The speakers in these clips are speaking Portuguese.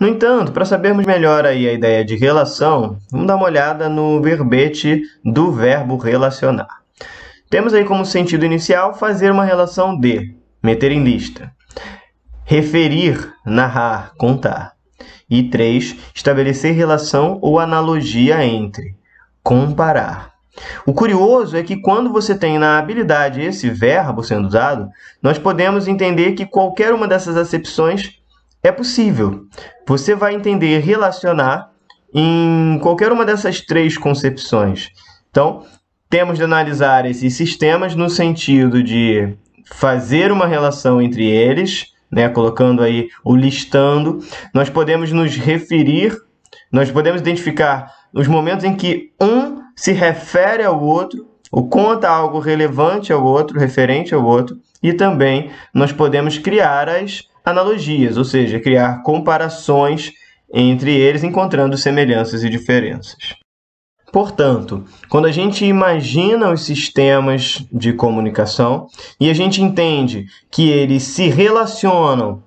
No entanto, para sabermos melhor aí a ideia de relação, vamos dar uma olhada no verbete do verbo relacionar. Temos aí como sentido inicial fazer uma relação de, meter em lista, referir, narrar, contar. E 3, estabelecer relação ou analogia entre, comparar. O curioso é que quando você tem na habilidade esse verbo sendo usado, nós podemos entender que qualquer uma dessas acepções é possível. Você vai entender relacionar em qualquer uma dessas 3 concepções. Então, temos de analisar esses sistemas no sentido de fazer uma relação entre eles, né, colocando aí o listando. Nós podemos nos referir, nós podemos identificar os momentos em que um se refere ao outro, ou conta algo relevante ao outro, referente ao outro, e também nós podemos criar as analogias, ou seja, criar comparações entre eles, encontrando semelhanças e diferenças. Portanto, quando a gente imagina os sistemas de comunicação e a gente entende que eles se relacionam,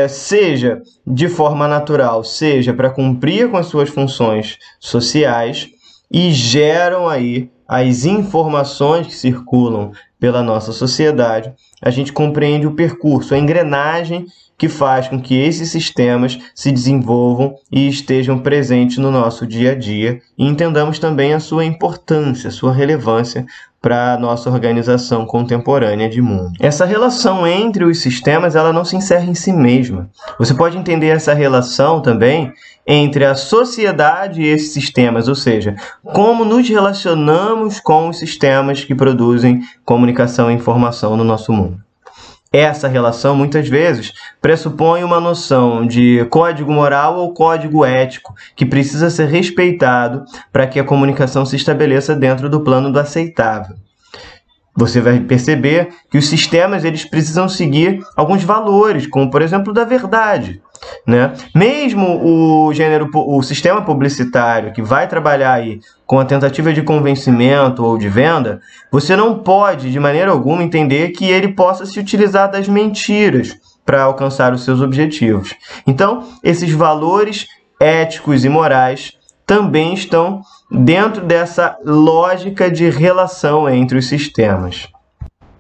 seja de forma natural, seja para cumprir com as suas funções sociais, e geram aí as informações que circulam pela nossa sociedade, a gente compreende o percurso, a engrenagem que faz com que esses sistemas se desenvolvam e estejam presentes no nosso dia a dia e entendamos também a sua importância, a sua relevância para a nossa organização contemporânea de mundo. Essa relação entre os sistemas, ela não se encerra em si mesma. Você pode entender essa relação também entre a sociedade e esses sistemas, ou seja, como nos relacionamos com os sistemas que produzem comunicação e informação no nosso mundo. Essa relação, muitas vezes, pressupõe uma noção de código moral ou código ético que precisa ser respeitado para que a comunicação se estabeleça dentro do plano do aceitável. Você vai perceber que os sistemas eles precisam seguir alguns valores, como, por exemplo, da verdade, né? Mesmo o sistema publicitário que vai trabalhar aí com a tentativa de convencimento ou de venda, você não pode, de maneira alguma, entender que ele possa se utilizar das mentiras para alcançar os seus objetivos. Então, esses valores éticos e morais também estão dentro dessa lógica de relação entre os sistemas.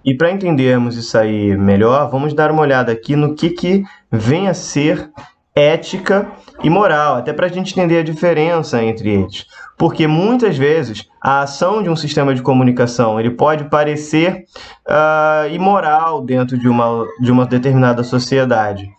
E para entendermos isso aí melhor, vamos dar uma olhada aqui no que vem a ser ética e moral, até para a gente entender a diferença entre eles. Porque muitas vezes a ação de um sistema de comunicação ele pode parecer imoral dentro de uma determinada sociedade.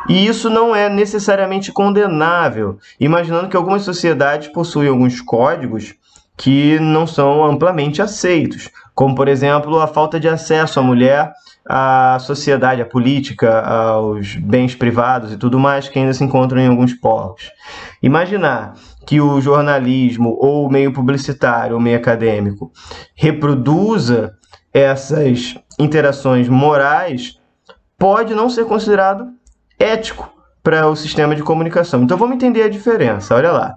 E isso não é necessariamente condenável, imaginando que algumas sociedades possuem alguns códigos que não são amplamente aceitos, como, por exemplo, a falta de acesso à mulher à sociedade, à política, aos bens privados e tudo mais que ainda se encontram em alguns povos. Imaginar que o jornalismo ou o meio publicitário ou meio acadêmico reproduza essas interações morais pode não ser considerado ético para o sistema de comunicação. Então vamos entender a diferença. Olha lá.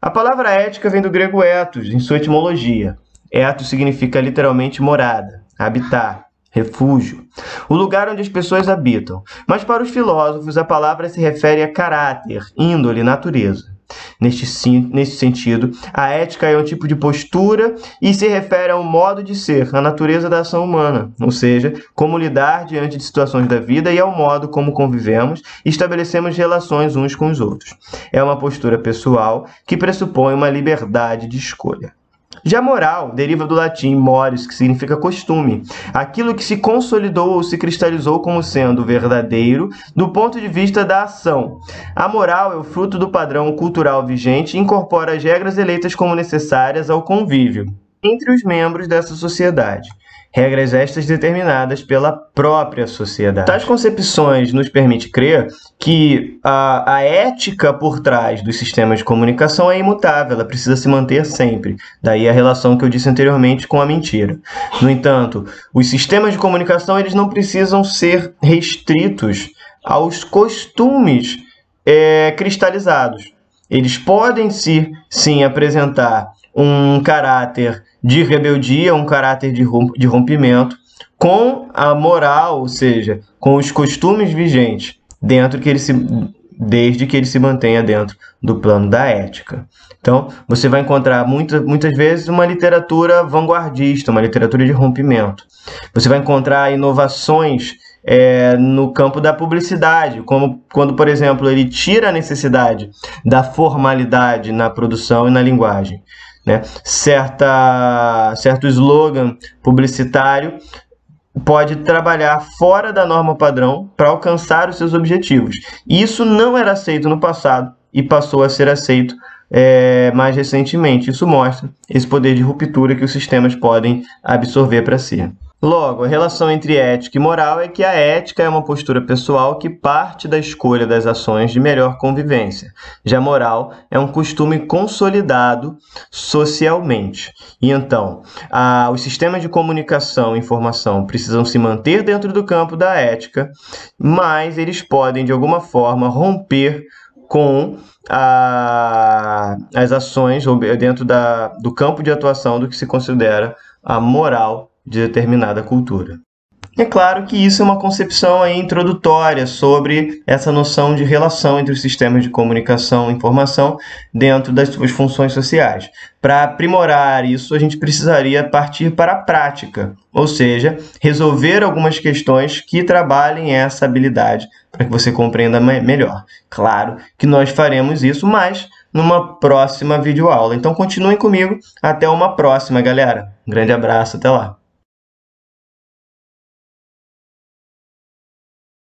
A palavra ética vem do grego ethos, em sua etimologia. Ethos significa literalmente morada, habitar, refúgio, o lugar onde as pessoas habitam. Mas para os filósofos a palavra se refere a caráter, índole, natureza. Neste sentido, a ética é um tipo de postura e se refere ao modo de ser, à natureza da ação humana, ou seja, como lidar diante de situações da vida e ao modo como convivemos e estabelecemos relações uns com os outros. É uma postura pessoal que pressupõe uma liberdade de escolha. Já moral deriva do latim mores, que significa costume, aquilo que se consolidou ou se cristalizou como sendo verdadeiro do ponto de vista da ação. A moral é o fruto do padrão cultural vigente e incorpora as regras eleitas como necessárias ao convívio entre os membros dessa sociedade. Regras estas determinadas pela própria sociedade. Tais concepções nos permitem crer que a ética por trás dos sistemas de comunicação é imutável, ela precisa se manter sempre. Daí a relação que eu disse anteriormente com a mentira. No entanto, os sistemas de comunicação eles não precisam ser restritos aos costumes cristalizados. Eles podem sim apresentar um caráter de rebeldia, um caráter de rompimento com a moral, ou seja, com os costumes vigentes, dentro que eles se desde que ele se mantenha dentro do plano da ética. Então, você vai encontrar muitas vezes uma literatura vanguardista, uma literatura de rompimento. Você vai encontrar inovações no campo da publicidade, como quando, por exemplo, ele tira a necessidade da formalidade na produção e na linguagem, né? Certo slogan publicitário pode trabalhar fora da norma padrão para alcançar os seus objetivos. Isso não era aceito no passado e passou a ser aceito mais recentemente. Isso mostra esse poder de ruptura que os sistemas podem absorver para si. Logo, a relação entre ética e moral é que a ética é uma postura pessoal que parte da escolha das ações de melhor convivência. Já a moral é um costume consolidado socialmente. E então, os sistemas de comunicação e informação precisam se manter dentro do campo da ética, mas eles podem, de alguma forma, romper com as ações ou dentro do campo de atuação do que se considera a moral de determinada cultura. É claro que isso é uma concepção aí introdutória sobre essa noção de relação entre os sistemas de comunicação e informação dentro das suas funções sociais. Para aprimorar isso, a gente precisaria partir para a prática, ou seja, resolver algumas questões que trabalhem essa habilidade para que você compreenda melhor. Claro que nós faremos isso, mas numa próxima videoaula. Então continuem comigo, até uma próxima, galera. Um grande abraço, até lá.